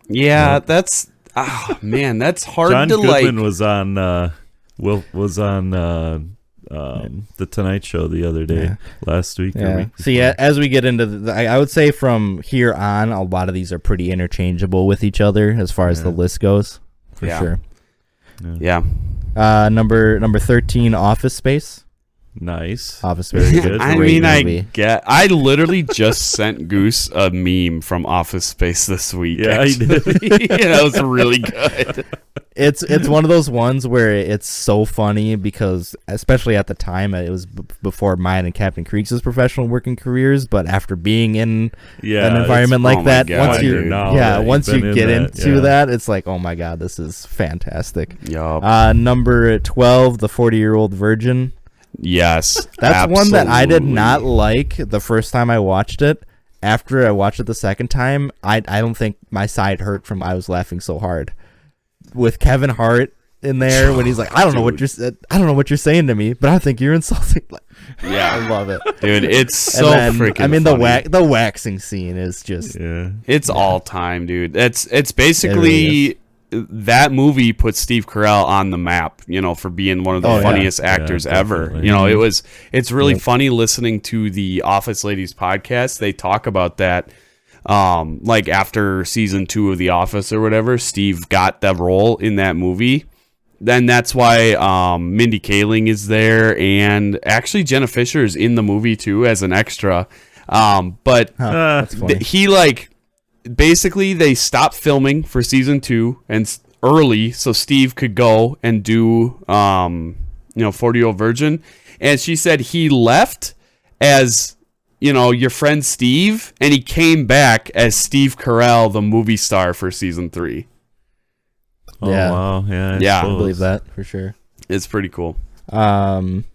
Yeah, that's man, that's hard John to Goodman like. was on the Tonight Show the other day, last week. Yeah. See, as we get into I would say from here on, a lot of these are pretty interchangeable with each other as far as the list goes, for sure. Yeah. Number 13, Office Space. Nice. Office Space. Is a I great mean, movie. I literally just sent Goose a meme from Office Space this week. Yeah, he did. That was really good. It's one of those ones where it's so funny because, especially at the time, it was before mine and Captain Creek's professional working careers. But after being in an environment like that, once you get into that, it's like, oh my god, this is fantastic. Yup. Number 12, The 40-Year-Old Virgin. Yes, That's one that I did not like the first time I watched it. After I watched it the second time, I don't think my side hurt from I was laughing so hard. With Kevin Hart in there when he's like, I don't know what you're saying to me, but I think you're insulting. Yeah, I love it, dude. It's so freaking. I mean, funny. the waxing scene is just. Yeah. It's all time, dude. It's basically that movie put Steve Carell on the map, for being one of the funniest actors ever. Definitely. It's really funny listening to the Office Ladies podcast. They talk about that. Like after season 2 of The Office or whatever, Steve got the role in that movie. Then that's why Mindy Kaling is there, and actually Jenna Fisher is in the movie too as an extra. But that's funny. he basically they stopped filming for season 2 and early, so Steve could go and do 40-Year-Old Virgin, and she said he left as your friend Steve, and he came back as Steve Carell, the movie star, for season 3. Oh, wow. Yeah. I believe that for sure. It's pretty cool. Number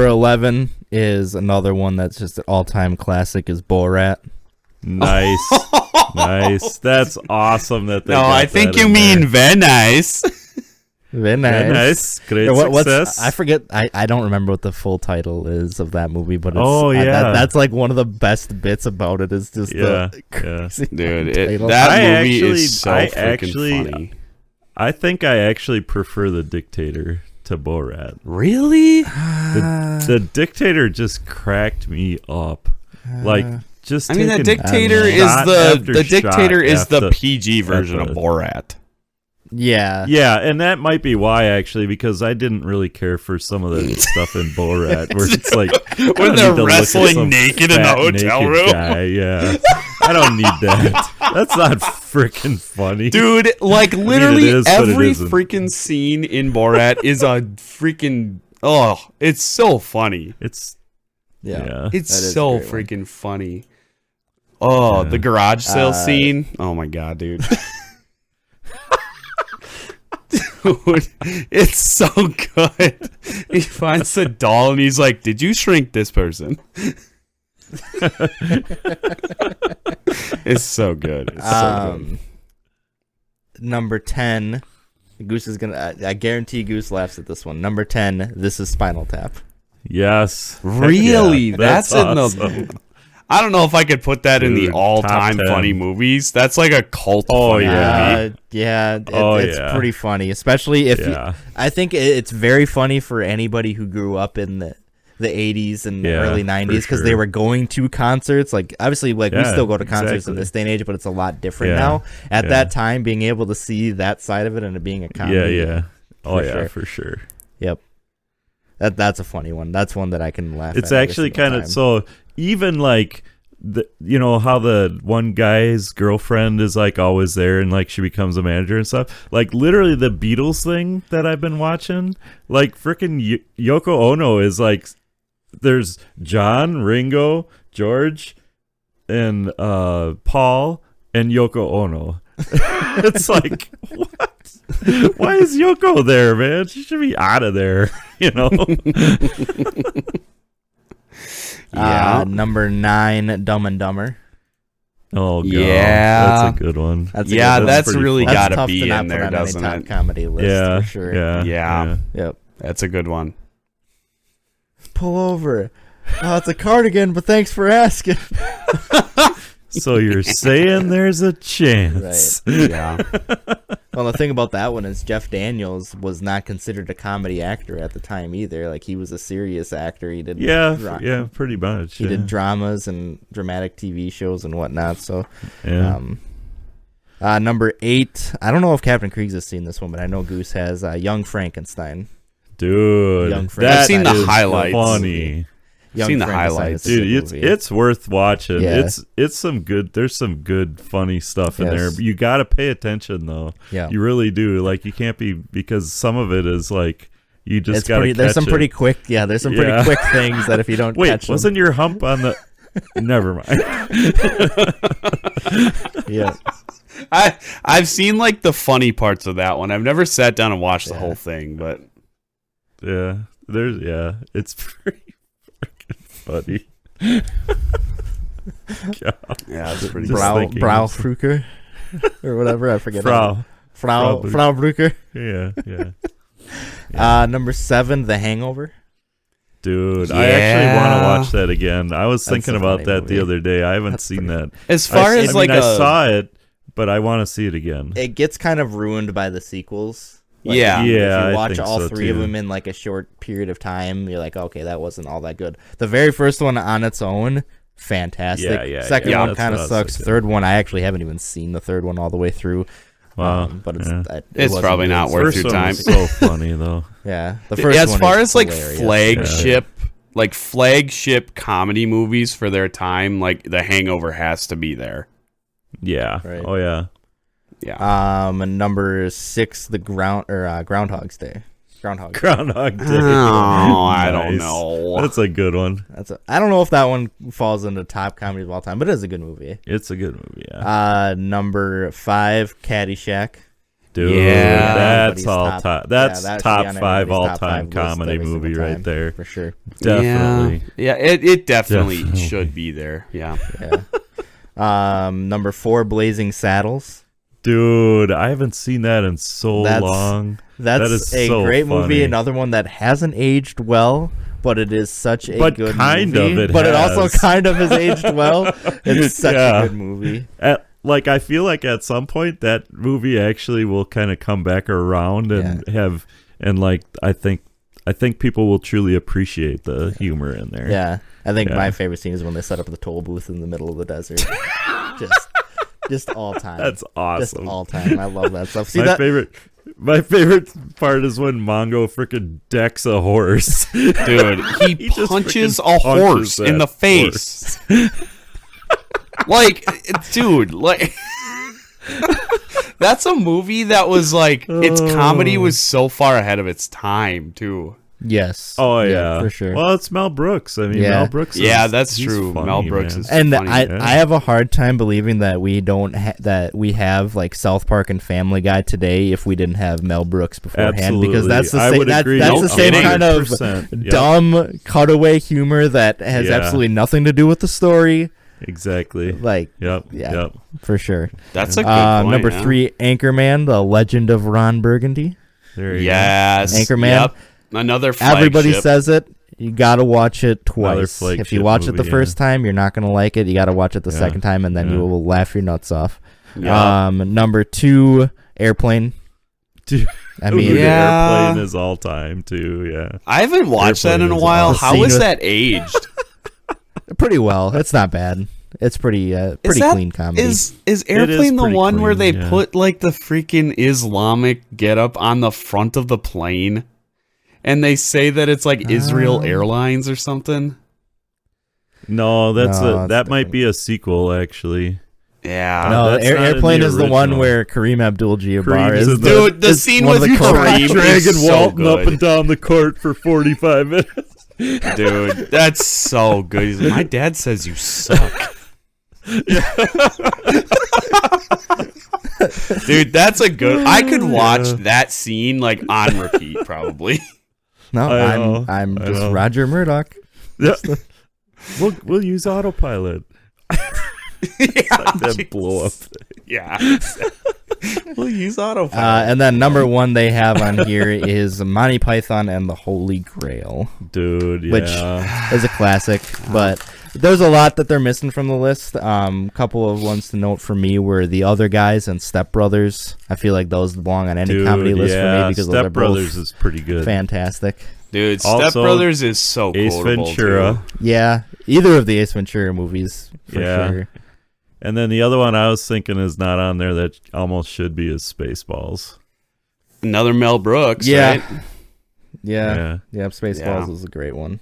11 is another one that's just an all-time classic, is Borat. Nice. Nice. That's awesome that they got I think that you in mean there. Venice. Very Very nice. Great success. I forget. I don't remember what the full title is of that movie, but that's like one of the best bits about it is just the crazy dude. title. That movie is so freaking funny. I think I actually prefer The Dictator to Borat. Really? The Dictator just cracked me up. Just I mean, The Dictator is the PG version of Borat. Yeah. Yeah, and that might be why, actually, because I didn't really care for some of the stuff in Borat, where it's like when they're wrestling naked in the hotel room. Yeah, I don't need that. That's not freaking funny, dude. Like literally every isn't. freaking scene in Borat is a freaking it's so funny. It's so freaking funny. Oh, the garage sale scene. Oh my god, dude. Dude, it's so good. He finds the doll and he's like, "Did you shrink this person?" It's so good. It's so good. Number 10, Goose is gonna. I guarantee Goose laughs at this one. Number 10, This Is Spinal Tap. Yes. Really? Yeah, that's awesome. in the. I don't know if I could put that in the all-time funny movies. That's like a cult funny movie. It's pretty funny, especially if I think it's very funny for anybody who grew up in the 80s and early 90s because they were going to concerts. Like obviously, we still go to concerts in this day and age, but it's a lot different now. At that time, being able to see that side of it and it being a comedy, for sure. Yep, that's a funny one. That's one that I can laugh. It's at actually kind of so. Even like you know how the one guy's girlfriend is like always there and like she becomes a manager and stuff. Like literally the Beatles thing that I've been watching, like freaking Yoko Ono is like, there's John, Ringo, George, and Paul and Yoko Ono. It's like, what? Why is Yoko there, man? She should be out of there, you know? Yeah. Number 9, Dumb and Dumber. Oh, God. Yeah. That's a good one. That's a Yeah, good one. that's pretty really fun. That's got to tough be to not in put there, on any doesn't top it? comedy list Yeah, for sure. yeah. Yep. That's a good one. Pull over. Oh, it's a cardigan, but thanks for asking. So you're saying there's a chance. Yeah. Well, the thing about that one is Jeff Daniels was not considered a comedy actor at the time either. Like, he was a serious actor. He did Yeah, pretty much. He did dramas and dramatic TV shows and whatnot. So, Yeah. number 8. I don't know if Captain Kriegs has seen this one, but I know Goose has. Young Frankenstein. Dude, Young Frank. I've seen the is highlights. funny. Young Seen the Frankenstein highlights. is a Dude, good movie. it's worth watching. Yeah. It's some good. There's some good funny stuff in Yes. there. You got to pay attention though. Yeah. You really do. Like you can't be, because some of it is like you just got to catch there's some it. pretty quick there's some pretty Yeah. quick things that if you don't Wait, catch them. wasn't your hump on the? Never mind. Yeah. I've seen like the funny parts of that one. I've never sat down and watched the Yeah. whole thing, but It's pretty freaking funny. God. yeah, it's pretty Just good. thinking. Brau Fruker or whatever, I forget. Frau. Frau Brucker. Yeah. Number 7, The Hangover. Dude, I actually want to Yeah. watch that again. I was That's thinking a about funny that movie. the other day. I haven't That's seen pretty- that. As far as like I saw it, but I want to see it again. It gets kind of ruined by the sequels. Yeah. If Yeah, you I watch think all so, 3 of too. them in like a short period of time, you're like, okay, that wasn't all that good. The very first one on its own, fantastic. Yeah, Second yeah. one That's kind what of I was sucks. thinking. Third one, I actually haven't even seen the third one all the way through. Wow. But it's yeah. it It's wasn't probably good. not worth First your one time. was so funny though. Yeah, the first As one far is as like hilarious. flagship comedy movies for their time, like The Hangover has to be there. Yeah. Right. Oh yeah. Yeah. And number 6, Groundhog's Day. Groundhog Day. Oh, I don't Nice. know. That's a good one. I don't know if that one falls into top comedies of all time, but it is a good movie. It's a good movie. Yeah. Number 5, Caddyshack. Dude, Yeah. that's Everybody's all top- time. That's that should be top on 5 everybody's all top time 5 list comedy every single movie time, right there. for sure. Definitely. Yeah, it definitely Definitely. should be there. Yeah. Yeah. Number 4, Blazing Saddles. Dude, I haven't seen that in so That's- long. That's That is a so great funny. movie. Another one that hasn't aged well, but it is such a But good kind movie. of it but it also has. kind of has aged well. It's such Yeah. a good movie. Like I feel like at some point that movie actually will kind of come back around and have, and like I think people will truly appreciate the humor in there. Yeah. I think Yeah. my favorite scene is when they set up the toll booth in the middle of the desert. just all time. That's awesome. Just all time. I love that stuff. See my that? my favorite part is when Mongo freaking decks a horse. Dude, he just punches freaking a horse punches in the that face. Like, dude, like that's a movie that was like its comedy was so far ahead of its time, too. Yes. Oh yeah, for sure. Well, it's Mel Brooks. I mean, Yeah. Mel Brooks. Yeah, is, that's he's true. funny, Mel Brooks man. is And funny. I have a hard time believing that we don't that we have like South Park and Family Guy today if we didn't have Mel Brooks beforehand, Absolutely. because that's the I same would agree. that's No the same kidding. kind of 100%. Yep. dumb cutaway humor that has Yeah. absolutely nothing to do with the story. Exactly. Like, Yep. yeah. Yep. for sure. That's a good point. Number yeah. 3, Anchorman: The Legend of Ron Burgundy. There you Yes. Anchorman. Yep. Another flagship. Everybody says it. You gotta watch it Another twice. If flagship you watch it the movie, first time, you're not gonna like it. You gotta watch it the Yeah. second time, and then Yeah. you will laugh your nuts off. Yeah. Number 2, Airplane. Dude, I mean, Dude, Yeah. Airplane is all time too. Yeah. I haven't watched that in a Airplane is while. awesome. How Scene is with- that aged? pretty well. It's not bad. It's pretty pretty that- clean comedy. Is Airplane the pretty one where they clean, yeah. put like the freaking Islamic getup on the front of the plane, and they say that it's like Israel Airlines or something? No, that's No, that it's might be a sequel actually. Yeah. No, that's not in Airplane the is the one original. where Kareem Abdul-Jabbar Kareem's is in Dude, the is scene one of with the co- Kareem is so Walton up good. and down the court for 45 minutes. Dude, that's so good. He's like, my dad says you suck. Dude, that's a good. I could watch that scene like on repeat, probably. No, I know, I'm I just know. Roger Murdoch. Yeah. We'll use autopilot. That blow up. Yeah. We'll use autopilot. And then number one they have on here is Monty Python and the Holy Grail, Dude, yeah. which is a classic. But there's a lot that they're missing from the list. Couple of ones to note for me were The Other Guys and Step Brothers. I feel like those belong on any Dude, comedy list for yeah, me because those Step are Brothers both is pretty good. fantastic. Dude, Step also, Brothers is so Ace quotable, Ventura. too. Yeah, either of the Ace Ventura movies for Yeah. sure. And then the other one I was thinking is not on there that almost should be is Spaceballs. Another Mel Brooks, Yeah. right? Yeah, Spaceballs Yeah. was a great one.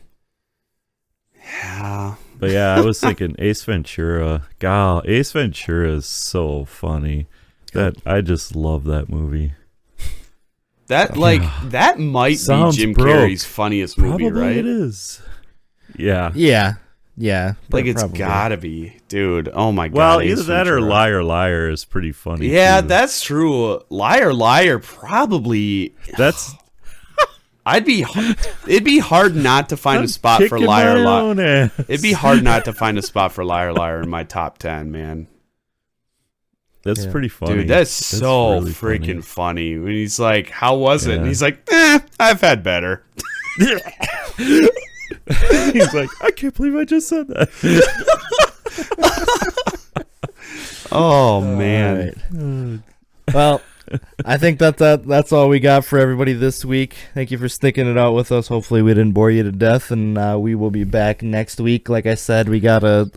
Yeah. But yeah, I was thinking Ace Ventura. God, Ace Ventura is so funny. That I just love that movie. That might be Sounds Jim broke. Carrey's funniest movie, Probably right? it is. Yeah. Yeah. Like it's probably. gotta be, dude. Oh my god. Well, Ace either that or Ventura. Liar Liar is pretty funny. Yeah, too. that's true. Liar Liar probably. that's It'd be hard not to find a spot for kicking Liar my Liar. own ass. It'd be hard not to find a spot for Liar Liar in my top 10, man. That's Yeah. pretty funny. Dude, that's so really freaking funny. When he's like, "How was it?" Yeah. And he's like, I've had better." He's like, I can't believe I just said that. Oh man. Alright. Well, I think that's all we got for everybody this week. Thank you for sticking it out with us. Hopefully we didn't bore you to death, and we will be back next week. Like I said, we got a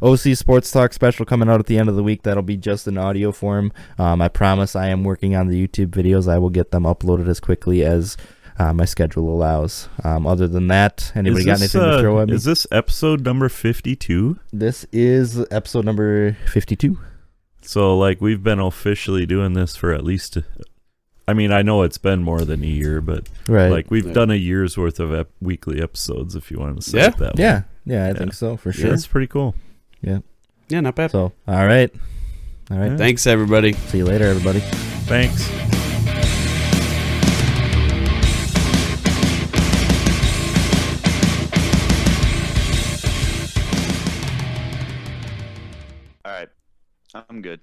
OC Sports Talk special coming out at the end of the week. That'll be just in audio form. I promise I am working on the YouTube videos. I will get them uploaded as quickly as my schedule allows. Other than that, anybody got anything to throw at me? Is this episode number 52? This is episode number 52. So, like, we've been officially doing this for at least, I mean, I know it's been more than a year, but, Right. like, we've done a year's worth of weekly episodes, if you want to say Yeah. it that way. Yeah, I think so, for Yeah, sure. that's pretty cool. Yeah, not bad. So, all right. Yeah. Thanks, everybody. See you later, everybody. Thanks. All right. I'm good.